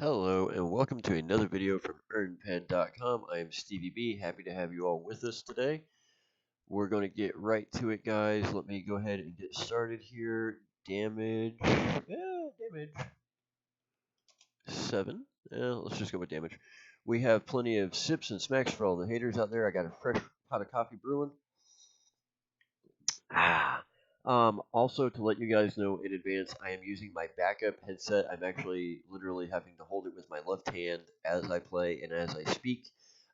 Hello and welcome to another video from EarnPen.com. I am StevieB, happy to have you all with us today. We're going to get right to it, guys. Let me go ahead and get started here. Damage, damage 7. Let's just go with damage. We have plenty of sips and smacks for all the haters out there. I got a fresh pot of coffee brewing. Also, to let you guys know in advance, I am using my backup headset. I'm actually literally having to hold it with my left hand as I play and as I speak.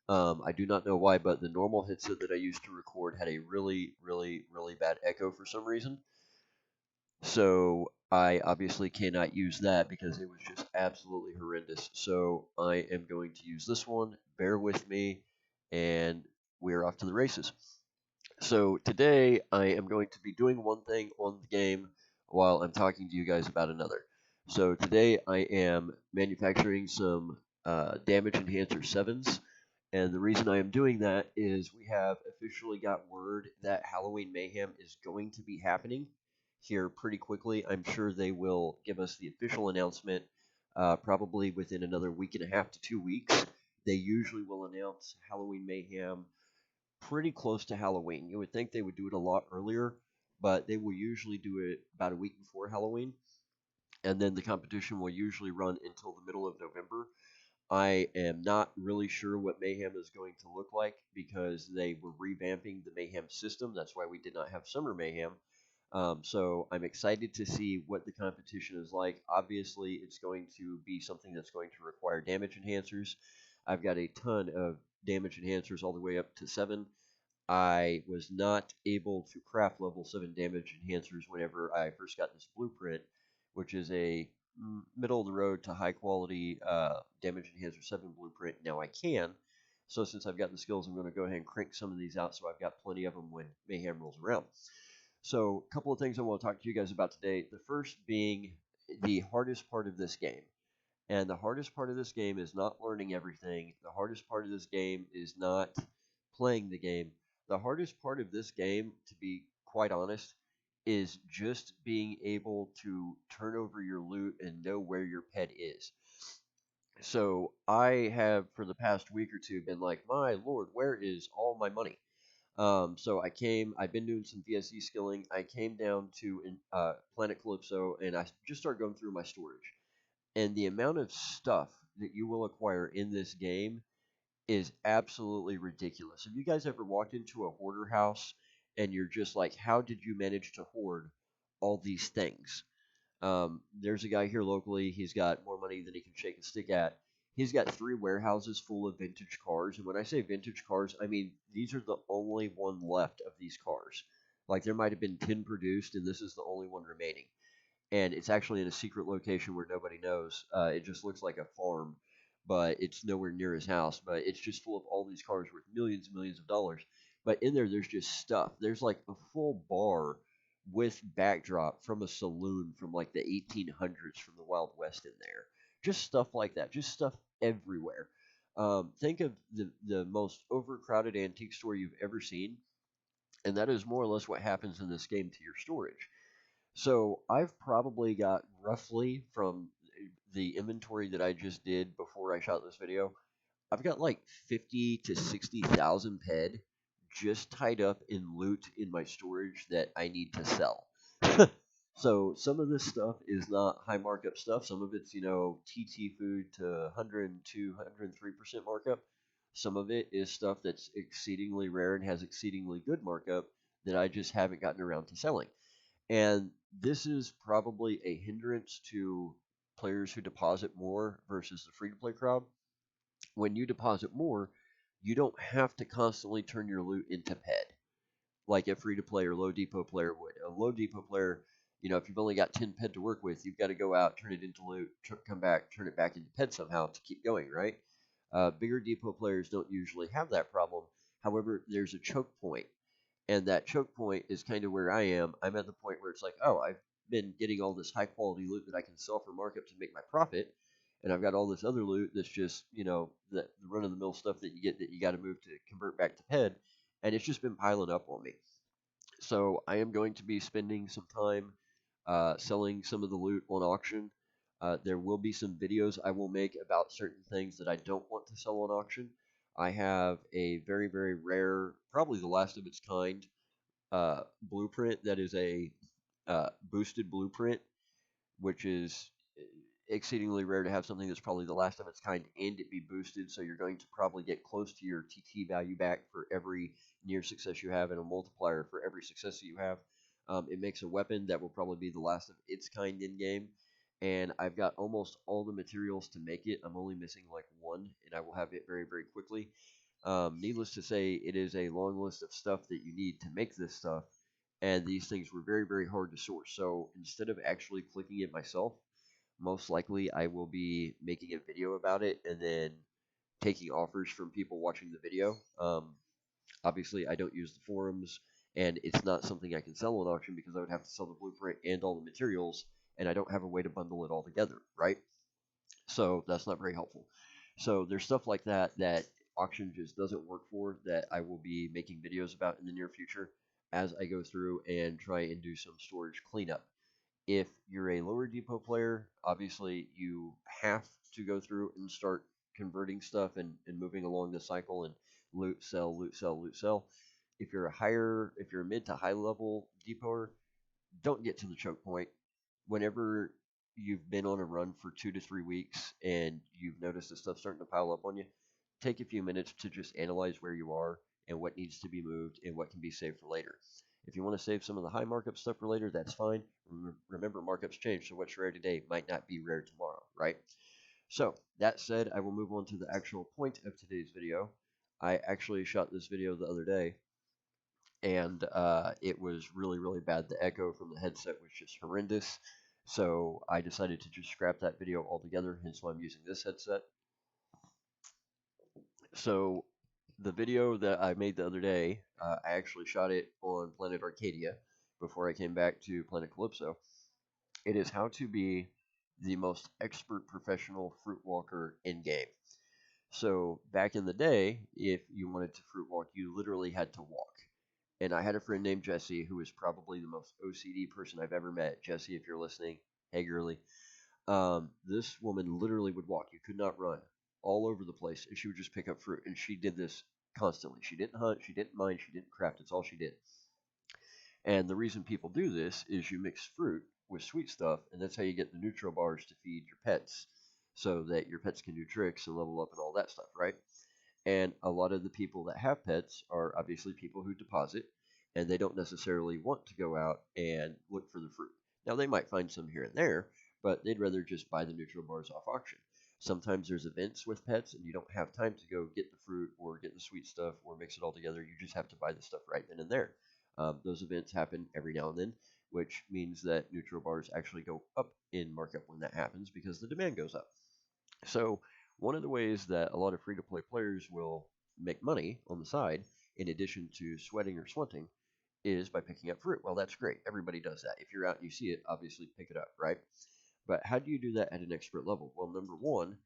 I do not know why, but the normal headset that I used to record had a really, really, really bad echo for some reason. So I obviously cannot use that because it was just absolutely horrendous. So I am going to use this one. Bear with me, and we're off to the races. So today I am going to be doing one thing on the game while I'm talking to you guys about another. So today I am manufacturing some damage enhancer 7s, and the reason I am doing that is we have officially got word that Halloween Mayhem is going to be happening here pretty quickly. I'm sure they will give us the official announcement probably within another week and a half to 2 weeks. They usually will announce Halloween Mayhem pretty close to Halloween. You would think they would do it a lot earlier, but they will usually do it about a week before Halloween, and then the competition will usually run until the middle of November. I am not really sure what Mayhem is going to look like because they were revamping the Mayhem system. That's why we did not have Summer Mayhem. So I'm excited to see what the competition is like. Obviously, it's going to be something that's going to require damage enhancers. I've got a ton of damage enhancers all the way up to 7. I was not able to craft level 7 damage enhancers whenever I first got this blueprint, which is a middle of the road to high quality damage enhancer 7 blueprint. Now I can. So since I've got the skills, I'm going to go ahead and crank some of these out so I've got plenty of them when Mayhem rolls around. So a couple of things I want to talk to you guys about today. The first being the hardest part of this game. And the hardest part of this game is not learning everything. The hardest part of this game is not playing the game. The hardest part of this game, to be quite honest, is just being able to turn over your loot and know where your pet is. So I have, for the past week or two, been like, my lord, where is all my money? So I've been doing some VSE skilling. I came down to Planet Calypso, and I just started going through my storage. And the amount of stuff that you will acquire in this game is absolutely ridiculous. Have you guys ever walked into a hoarder house and you're just like, how did you manage to hoard all these things? There's a guy here locally. He's got more money than he can shake a stick at. He's got 3 warehouses full of vintage cars. And when I say vintage cars, I mean these are the only one left of these cars. Like there might have been 10 produced, and this is the only one remaining. And it's actually in a secret location where nobody knows. It just looks like a farm, but it's nowhere near his house. But it's just full of all these cars worth millions and millions of dollars. But in there, there's just stuff. There's like a full bar with backdrop from a saloon from like the 1800s from the Wild West in there. Just stuff like that. Just stuff everywhere. Think of the most overcrowded antique store you've ever seen, and that is more or less what happens in this game to your storage. So I've probably got roughly from the inventory that I just did before I shot this video, I've got like 50 to 60,000 ped just tied up in loot in my storage that I need to sell. So some of this stuff is not high markup stuff. Some of it's, TT food to 102, 103% markup. Some of it is stuff that's exceedingly rare and has exceedingly good markup that I just haven't gotten around to selling. And this is probably a hindrance to players who deposit more versus the free-to-play crowd. When you deposit more, you don't have to constantly turn your loot into ped like a free-to-play or low depot player would. A low depot player, if you've only got 10 ped to work with, you've got to go out, turn it into loot, come back, turn it back into ped somehow to keep going, right? Bigger depot players don't usually have that problem. However, there's a choke point. And that choke point is kind of where I am. I'm at the point where it's like, oh, I've been getting all this high quality loot that I can sell for markup to make my profit. And I've got all this other loot that's just, the run of the mill stuff that you get that you got to move to convert back to ped. And it's just been piling up on me. So I am going to be spending some time selling some of the loot on auction. There will be some videos I will make about certain things that I don't want to sell on auction. I have a very, very rare, probably the last of its kind, blueprint that is a boosted blueprint, which is exceedingly rare to have something that's probably the last of its kind and it be boosted. So you're going to probably get close to your TT value back for every near success you have and a multiplier for every success that you have. It makes a weapon that will probably be the last of its kind in game. And I've got almost all the materials to make it. I'm only missing like one, and I will have it very, very quickly. Needless to say, it is a long list of stuff that you need to make this stuff, and these things were very, very hard to source. So instead of actually clicking it myself, most likely I will be making a video about it and then taking offers from people watching the video. Obviously, I don't use the forums, and it's not something I can sell on auction because I would have to sell the blueprint and all the materials, and I don't have a way to bundle it all together, right? So that's not very helpful. So there's stuff like that that auction just doesn't work for that I will be making videos about in the near future as I go through and try and do some storage cleanup. If you're a lower depot player, obviously you have to go through and start converting stuff and moving along the cycle and loot, sell, loot, sell, loot, sell. If you're a mid to high level depoter, don't get to the choke point. Whenever you've been on a run for 2 to 3 weeks and you've noticed this stuff starting to pile up on you, take a few minutes to just analyze where you are and what needs to be moved and what can be saved for later. If you want to save some of the high markup stuff for later, that's fine. Remember, markups change, so what's rare today might not be rare tomorrow, right? So, that said, I will move on to the actual point of today's video. I actually shot this video the other day, and it was really, really bad. The echo from the headset was just horrendous. So I decided to just scrap that video altogether, hence why I'm using this headset. So the video that I made the other day, I actually shot it on Planet Arkadia before I came back to Planet Calypso. It is how to be the most expert professional fruit walker in game. So back in the day, if you wanted to fruit walk, you literally had to walk. And I had a friend named Jesse who was probably the most OCD person I've ever met. Jesse, if you're listening, hey girly. This woman literally would walk. You could not run all over the place, and she would just pick up fruit. And she did this constantly. She didn't hunt. She didn't mine. She didn't craft. It's all she did. And the reason people do this is you mix fruit with sweet stuff, and that's how you get the nutrio bars to feed your pets, so that your pets can do tricks and level up and all that stuff, right? And a lot of the people that have pets are obviously people who deposit, and they don't necessarily want to go out and look for the fruit. Now, they might find some here and there, but they'd rather just buy the neutral bars off auction. Sometimes there's events with pets, and you don't have time to go get the fruit or get the sweet stuff or mix it all together. You just have to buy the stuff right then and there. Those events happen every now and then, which means that neutral bars actually go up in markup when that happens because the demand goes up. So one of the ways that a lot of free-to-play players will make money on the side, in addition to sweating or swanting, is by picking up fruit. Well, that's great. Everybody does that. If you're out and you see it, obviously pick it up, right? But how do you do that at an expert level? Well, number one,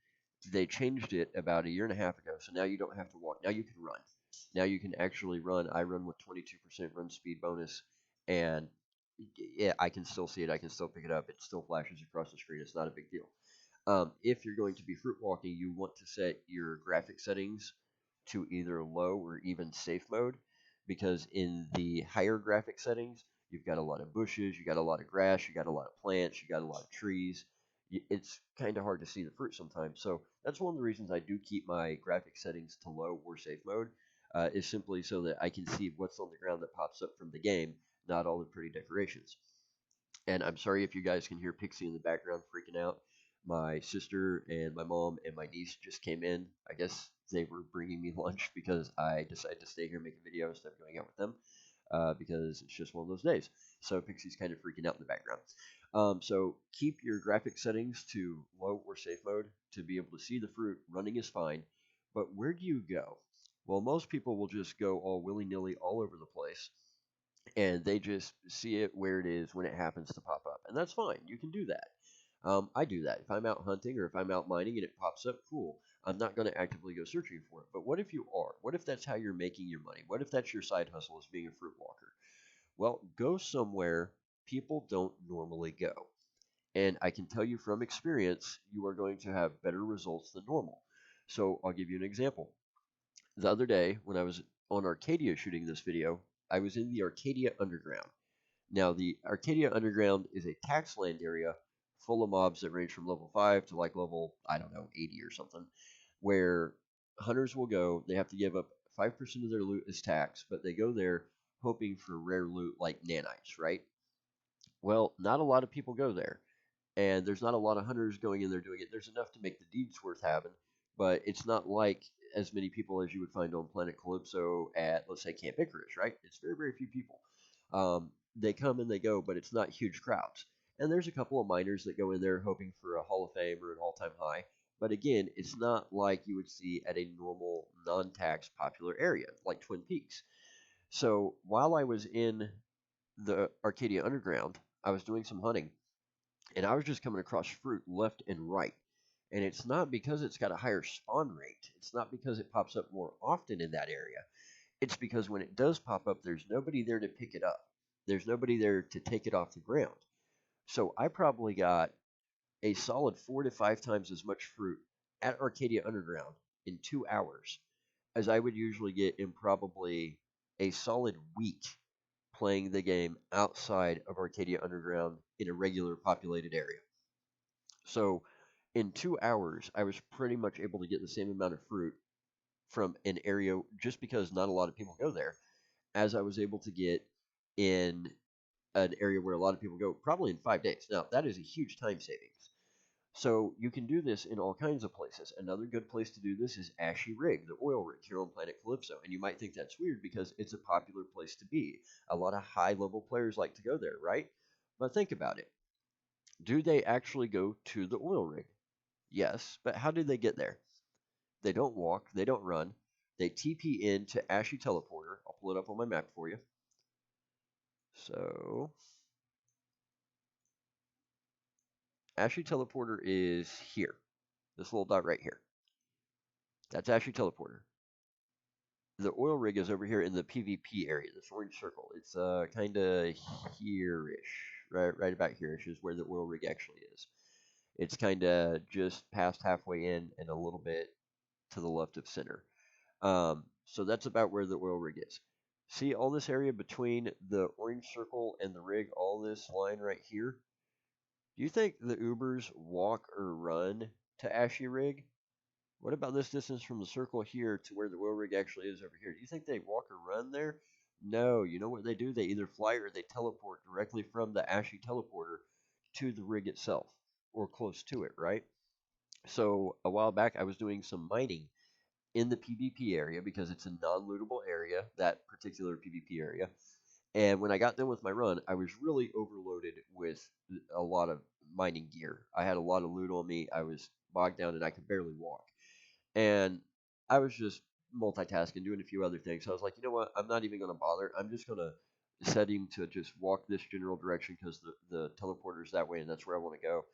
they changed it about a year and a half ago, so now you don't have to walk. Now you can run. Now you can actually run. I run with 22% run speed bonus, and yeah, I can still see it. I can still pick it up. It still flashes across the screen. It's not a big deal. If you're going to be fruit walking, you want to set your graphic settings to either low or even safe mode, because in the higher graphic settings, you've got a lot of bushes, you got a lot of grass, you got a lot of plants, you got a lot of trees. It's kind of hard to see the fruit sometimes. So that's one of the reasons I do keep my graphic settings to low or safe mode, is simply so that I can see what's on the ground that pops up from the game, not all the pretty decorations. And I'm sorry if you guys can hear Pixie in the background freaking out. My sister and my mom and my niece just came in. I guess they were bringing me lunch because I decided to stay here and make a video instead of going out with them, because it's just one of those days. So Pixie's kind of freaking out in the background. So keep your graphic settings to low or safe mode to be able to see the fruit. Running is fine. But where do you go? Well, most people will just go all willy-nilly all over the place, and they just see it where it is when it happens to pop up. And that's fine. You can do that. I do that. If I'm out hunting or if I'm out mining and it pops up, cool. I'm not going to actively go searching for it. But what if you are? What if that's how you're making your money? What if that's your side hustle as being a fruit walker? Well, go somewhere people don't normally go. And I can tell you from experience, you are going to have better results than normal. So I'll give you an example. The other day, when I was on Arcadia shooting this video, I was in the Arkadia Underground. Now, the Arcadia Underground is a tax land area full of mobs that range from level 5 to like level, I don't know, 80 or something, where hunters will go. They have to give up 5% of their loot as tax, but they go there hoping for rare loot like nanites, right? Well, not a lot of people go there, and there's not a lot of hunters going in there doing it. There's enough to make the deeds worth having, but it's not like as many people as you would find on Planet Calypso at, let's say, Camp Icarus, right? It's very, very few people. They come and they go, but it's not huge crowds. And there's a couple of miners that go in there hoping for a Hall of Fame or an all-time high. But again, it's not like you would see at a normal non-tax popular area like Twin Peaks. So while I was in the Arcadia Underground, I was doing some hunting, and I was just coming across fruit left and right. And it's not because it's got a higher spawn rate. It's not because it pops up more often in that area. It's because when it does pop up, there's nobody there to pick it up. There's nobody there to take it off the ground. So I probably got a solid 4 to 5 times as much fruit at Arcadia Underground in 2 hours as I would usually get in probably a solid week playing the game outside of Arcadia Underground in a regular populated area. So in 2 hours, I was pretty much able to get the same amount of fruit from an area just because not a lot of people go there as I was able to get in an area where a lot of people go, probably in 5 days. Now, that is a huge time savings. So you can do this in all kinds of places. Another good place to do this is Ashy Rig, the oil rig here on Planet Calypso. And you might think that's weird because it's a popular place to be. A lot of high-level players like to go there, right? But think about it. Do they actually go to the oil rig? Yes, but how did they get there? They don't walk, they don't run. They TP into Ashy Teleporter. I'll pull it up on my map for you. So, Ashy Teleporter is here. This little dot right here. That's Ashy Teleporter. The oil rig is over here in the PvP area, this orange circle. It's kind of here-ish. Right about here-ish is where the oil rig actually is. It's kind of just past halfway in and a little bit to the left of center. So that's about where the oil rig is. See all this area between the orange circle and the rig, all this line right here? Do you think the Ubers walk or run to Ashy Rig? What about this distance from the circle here to where the oil rig actually is over here? Do you think they walk or run there? No. You know what they do? They either fly or they teleport directly from the Ashy teleporter to the rig itself or close to it, right? So a while back, I was doing some mining in the PvP area because it's a non-lootable area, that particular PvP area. And when I got done with my run, I was really overloaded with a lot of mining gear. I had a lot of loot on me. I was bogged down and I could barely walk. And I was just multitasking, doing a few other things. So I was like, you know what? I'm not even going to bother. I'm just going to set him to just walk this general direction because the teleporter is that way and that's where I want to go.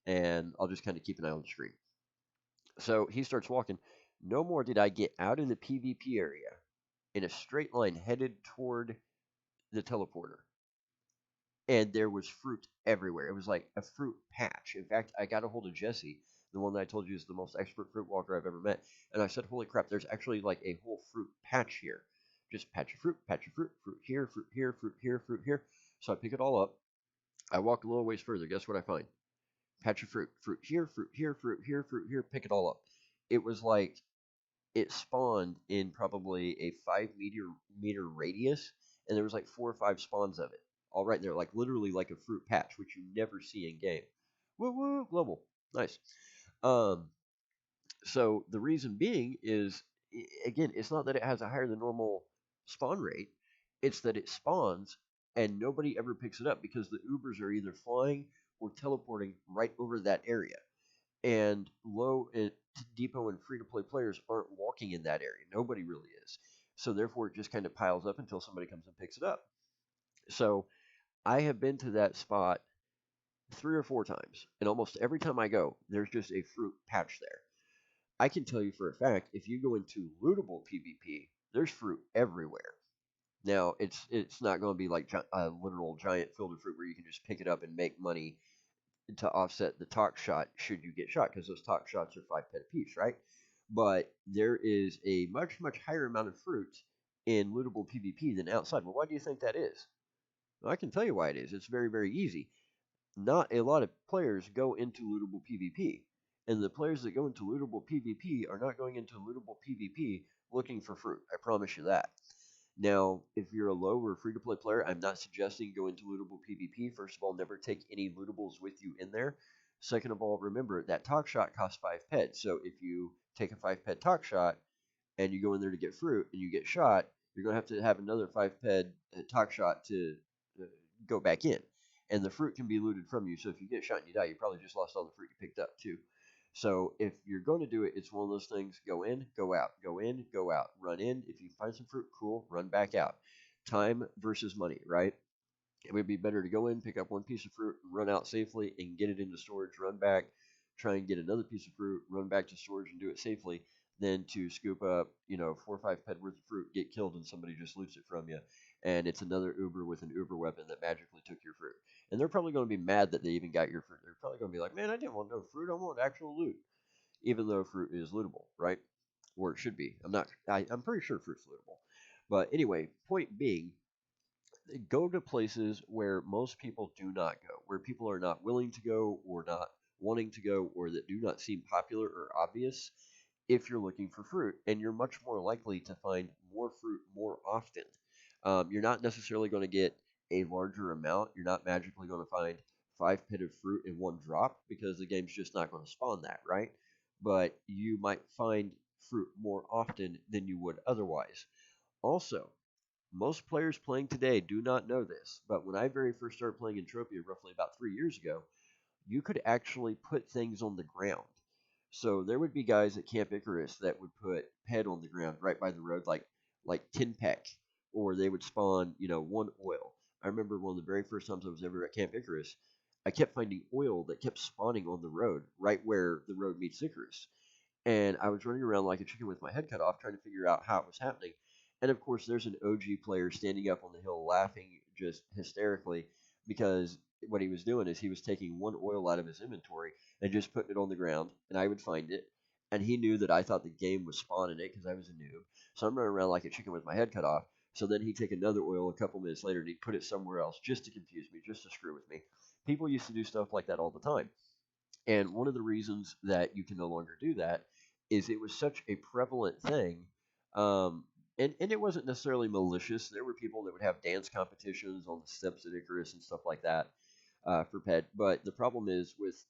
And I'll just kind of keep an eye on the screen. So he starts walking. No more did I get out in the PvP area in a straight line headed toward the teleporter. And there was fruit everywhere. It was like a fruit patch. In fact, I got a hold of Jesse, the one that I told you is the most expert fruit walker I've ever met. And I said, holy crap, there's actually like a whole fruit patch here. Just patch of fruit, fruit here, fruit here, fruit here, fruit here. So I pick it all up. I walk a little ways further. Guess what I find? Patch of fruit. Fruit here, fruit here, fruit here, fruit here. Pick it all up. It was like it spawned in probably a 5 meter radius, and there was like 4 or 5 spawns of it, all right there, like literally like a fruit patch, which you never see in game. Woo woo, global, nice. Um, so the reason being is, again, it's not that it has a higher than normal spawn rate, it's that it spawns and nobody ever picks it up because the Ubers are either flying or teleporting right over that area and low and depot and free to play players aren't walking in that area. Nobody really is. So therefore, it just kind of piles up until somebody comes and picks it up. So I have been to that spot 3 or 4 times, and almost every time I go, there's just a fruit patch there. I can tell you for a fact, if you go into lootable PvP, there's fruit everywhere. Now, it's not going to be like a literal giant field of fruit where you can just pick it up and make money to offset the tox shot should you get shot, because those tox shots are 5 pet apiece, right? But there is a much higher amount of fruit in lootable PvP than outside. Well, why do you think that is? Well, I can tell you why it is. It's very easy. Not a lot of players go into lootable PvP. And the players that go into lootable PvP are not going into lootable PvP looking for fruit. I promise you that. Now, if you're a low or free to play player, I'm not suggesting go into lootable PvP. First of all, never take any lootables with you in there. Second of all, remember that tox shot costs 5 pets. So if you take a 5 pet tox shot and you go in there to get fruit and you get shot, you're going to have another 5 ped tox shot to uh, go back in. And the fruit can be looted from you. So if you get shot and you die, you probably just lost all the fruit you picked up too. So if you're going to do it, it's one of those things: go in, go out, go in, go out, run in. If you find some fruit, cool, run back out. Time versus money, right? It would be better to go in, pick up one piece of fruit, run out safely, and get it into storage, run back, try and get another piece of fruit, run back to storage and do it safely, than to scoop up, 4 or 5 ped worth of fruit, get killed, and somebody just loots it from you. And it's another Uber with an Uber weapon that magically took your fruit. And they're probably going to be mad that they even got your fruit. They're probably going to be like, man, I didn't want no fruit. I want actual loot. Even though fruit is lootable, right? Or it should be. I'm pretty sure fruit's lootable. But anyway, point being, go to places where most people do not go, where people are not willing to go or not wanting to go, or that do not seem popular or obvious if you're looking for fruit. And you're much more likely to find more fruit more often. You're not necessarily going to get a larger amount. You're not magically going to find 5 pit of fruit in one drop, because the game's just not going to spawn that, right? But you might find fruit more often than you would otherwise. Also, most players playing today do not know this, but when I very first started playing Entropia roughly about 3 years ago, you could actually put things on the ground. So there would be guys at Camp Icarus that would put ped on the ground right by the road, like tin peck, or they would spawn, one oil. I remember one of the very first times I was ever at Camp Icarus, I kept finding oil that kept spawning on the road, right where the road meets Icarus. And I was running around like a chicken with my head cut off, trying to figure out how it was happening. And of course, there's an OG player standing up on the hill laughing just hysterically, because what he was doing is he was taking one oil out of his inventory and just putting it on the ground, and I would find it. And he knew that I thought the game was spawning it because I was a noob. So I'm running around like a chicken with my head cut off. So then he'd take another oil a couple minutes later and he'd put it somewhere else just to confuse me, just to screw with me. People used to do stuff like that all the time. And one of the reasons that you can no longer do that is it was such a prevalent thing. Um, and it wasn't necessarily malicious. There were people that would have dance competitions on the steps at Icarus and stuff like that for pet. But the problem is, with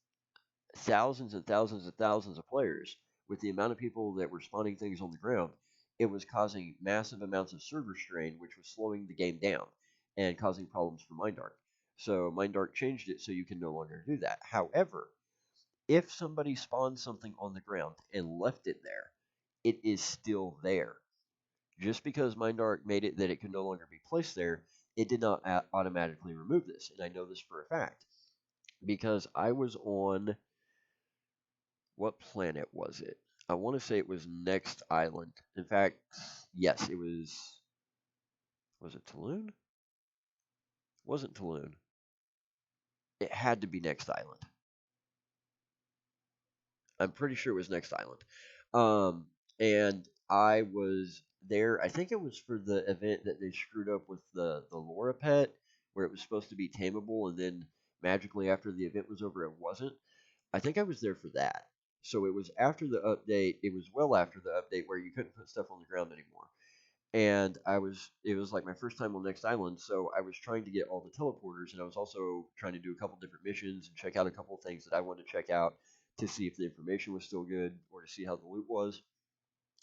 thousands and thousands and thousands of players, with the amount of people that were spawning things on the ground, it was causing massive amounts of server strain, which was slowing the game down and causing problems for Mindark. So Mindark changed it so you can no longer do that. However, if somebody spawned something on the ground and left it there, it is still there. Just because Mindark made it that it could no longer be placed there, it did not automatically remove this. And I know this for a fact because I was on, what planet was it? I want to say it was Next Island. In fact, yes, it was. Was it Tulun? Wasn't Tulun. It had to be Next Island. I'm pretty sure it was Next Island. And I was there. I think it was for the event that they screwed up with the Laura pet, where it was supposed to be tameable, and then magically after the event was over, it wasn't. I think I was there for that. So it was after the update. It was well after the update where you couldn't put stuff on the ground anymore. And it was like my first time on Next Island, so I was trying to get all the teleporters, and I was also trying to do a couple different missions and check out a couple of things that I wanted to check out to see if the information was still good or to see how the loot was.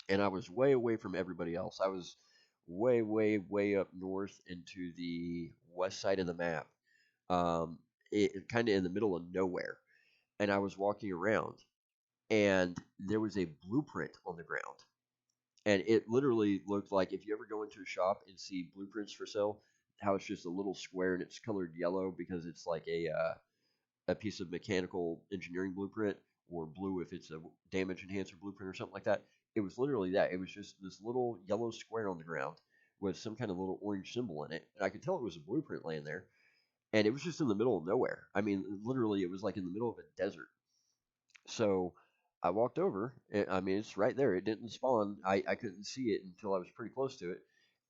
And I was way away from everybody else. I was way up north into the west side of the map, it kind of in the middle of nowhere. And I was walking around, and there was a blueprint on the ground, and it literally looked like, if you ever go into a shop and see blueprints for sale, how it's just a little square and it's colored yellow because it's like a piece of mechanical engineering blueprint, or blue if it's a damage enhancer blueprint or something like that. It was literally that. It was just this little yellow square on the ground with some kind of little orange symbol in it, and I could tell it was a blueprint laying there. and it was just in the middle of nowhere. I mean, literally, it was like in the middle of a desert. So I walked over. I mean, it's right there. It didn't spawn. I couldn't see it until I was pretty close to it.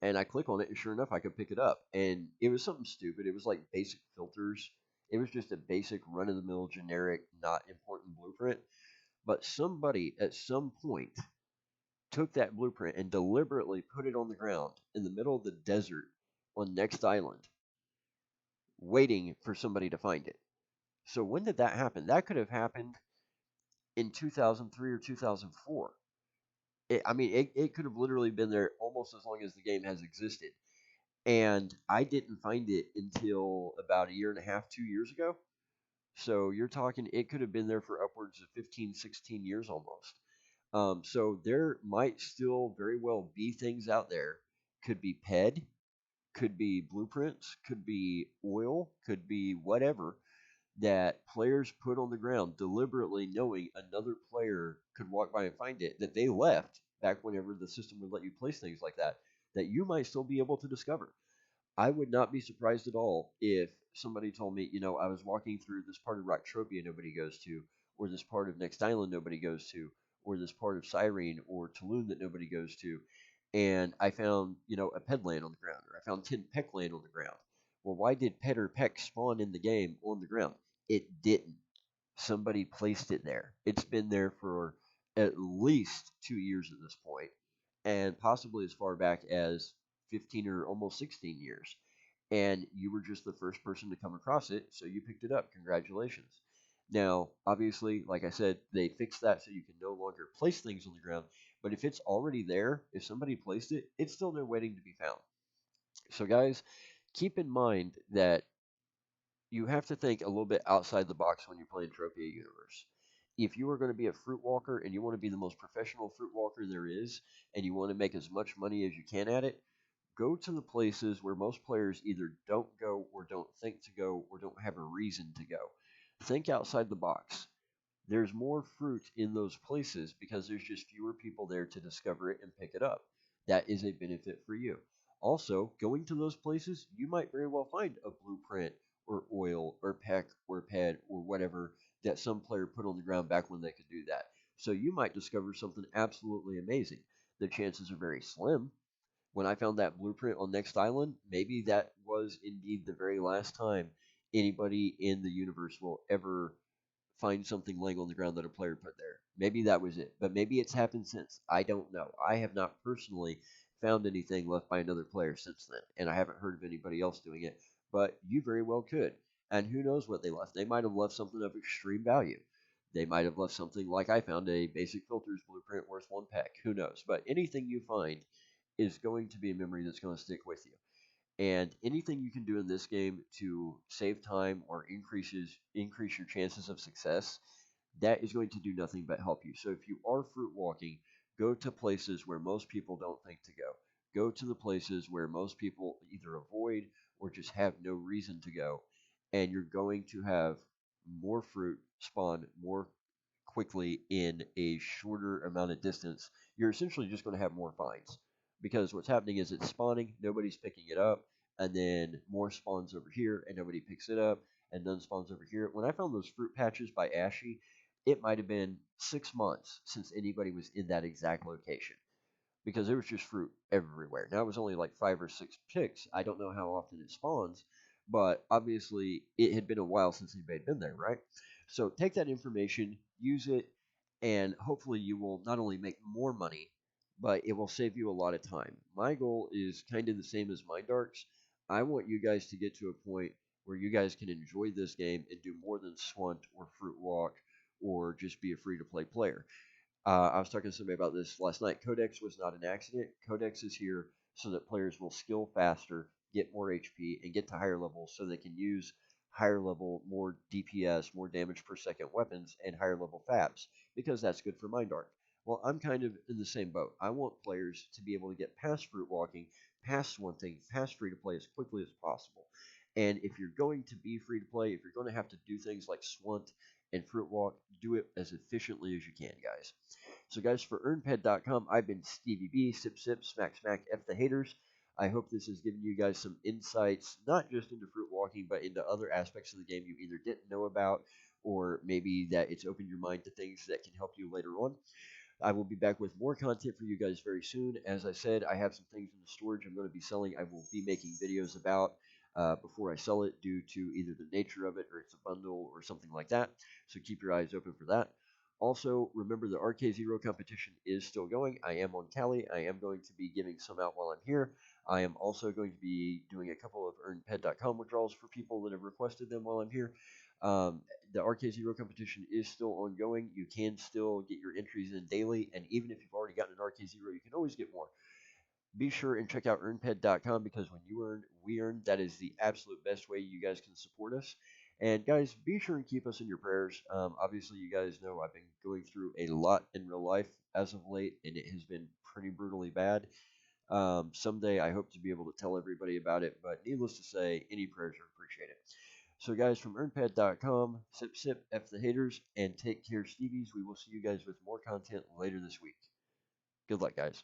And I click on it, and sure enough, I could pick it up. And it was something stupid. It was like basic filters. It was just a basic run of the mill, generic, not important blueprint. But somebody at some point took that blueprint and deliberately put it on the ground in the middle of the desert on Next Island, waiting for somebody to find it. So when did that happen? That could have happened in 2003 or 2004. I mean, it could have literally been there almost as long as the game has existed. And I didn't find it until about a year and a half, 2 years ago. So you're talking, it could have been there for upwards of 15, 16 years almost. So there might still very well be things out there. Could be PED, could be blueprints, could be oil, could be whatever that players put on the ground deliberately knowing another player could walk by and find it that they left back whenever the system would let you place things like that, that you might still be able to discover. I would not be surprised at all if somebody told me, I was walking through this part of Rocktropia nobody goes to, or this part of Next Island nobody goes to, or this part of Cyrene or Tulum that nobody goes to, and I found, a ped land on the ground, or I found 10 peck land on the ground. Well, why did ped or peck spawn in the game on the ground? It didn't. Somebody placed it there. It's been there for at least 2 years at this point, and possibly as far back as 15 or almost 16 years. And you were just the first person to come across it, so you picked it up. Congratulations. Now, obviously, like I said, they fixed that so you can no longer place things on the ground. But if it's already there, if somebody placed it, it's still there waiting to be found. So, guys, keep in mind that you have to think a little bit outside the box when you play Entropia Universe. If you are going to be a fruit walker and you want to be the most professional fruit walker there is, and you want to make as much money as you can at it, go to the places where most players either don't go or don't think to go or don't have a reason to go. Think outside the box. There's more fruit in those places because there's just fewer people there to discover it and pick it up. That is a benefit for you. Also, going to those places, you might very well find a blueprint or oil or peck or ped or whatever that some player put on the ground back when they could do that. So you might discover something absolutely amazing. The chances are very slim. When I found that blueprint on Next Island, maybe that was indeed the very last time anybody in the universe will ever find something laying on the ground that a player put there. Maybe that was it, but maybe it's happened since. I don't know. I have not personally found anything left by another player since then, and I haven't heard of anybody else doing it, but you very well could. And who knows what they left? They might have left something of extreme value. They might have left something like I found a basic filters blueprint worth one peck. Who knows? But anything you find is going to be a memory that's going to stick with you. And anything you can do in this game to save time or increase your chances of success, that is going to do nothing but help you. So if you are fruit walking, go to places where most people don't think to go. Go to the places where most people either avoid or just have no reason to go. And you're going to have more fruit spawn more quickly in a shorter amount of distance. You're essentially just going to have more finds because what's happening is it's spawning, nobody's picking it up, and then more spawns over here and nobody picks it up, and none spawns over here. When I found those fruit patches by Ashy, it might have been 6 months since anybody was in that exact location because there was just fruit everywhere. Now it was only like 5 or 6 picks. I don't know how often it spawns, but obviously it had been a while since anybody had been there, right? So take that information, use it, and hopefully you will not only make more money, but it will save you a lot of time. My goal is kind of the same as Darks. I want you guys to get to a point where you guys can enjoy this game and do more than Swunt or Fruit Walk or just be a free to play player. I was talking to somebody about this last night. Codex was not an accident. Codex is here so that players will skill faster, get more HP, and get to higher levels so they can use higher level, more DPS, more damage per second weapons, and higher level FABs, because that's good for Mind Arc. Well, I'm kind of in the same boat. I want players to be able to get past fruit walking, past one thing, past free to play as quickly as possible. And if you're going to be free to play, if you're going to have to do things like Swunt and Fruit Walk, do it as efficiently as you can, guys. So, guys, for EarnPed.com, I've been StevieB, Sip Sip, Smack Smack, F the haters. I hope this has given you guys some insights, not just into fruit walking, but into other aspects of the game you either didn't know about, or maybe that it's opened your mind to things that can help you later on. I will be back with more content for you guys very soon. As I said, I have some things in the storage I'm going to be selling. I will be making videos about before I sell it, due to either the nature of it or it's a bundle or something like that. So keep your eyes open for that. Also, remember the RK0 competition is still going. I am on Cali. I am going to be giving some out while I'm here. I am also going to be doing a couple of earnped.com withdrawals for people that have requested them while I'm here. Um, the RK0 competition is still ongoing. You can still get your entries in daily, and even if you've already gotten an RK0, you can always get more. Be sure and check out earnped.com, because when you earn, we earn. That is the absolute best way you guys can support us. And guys, be sure and keep us in your prayers. Obviously, you guys know I've been going through a lot in real life as of late, and it has been pretty brutally bad. Someday I hope to be able to tell everybody about it, but needless to say, any prayers are appreciated. So, guys, from earnpad.com, sip, sip, F the haters, and take care, Stevies. We will see you guys with more content later this week. Good luck, guys.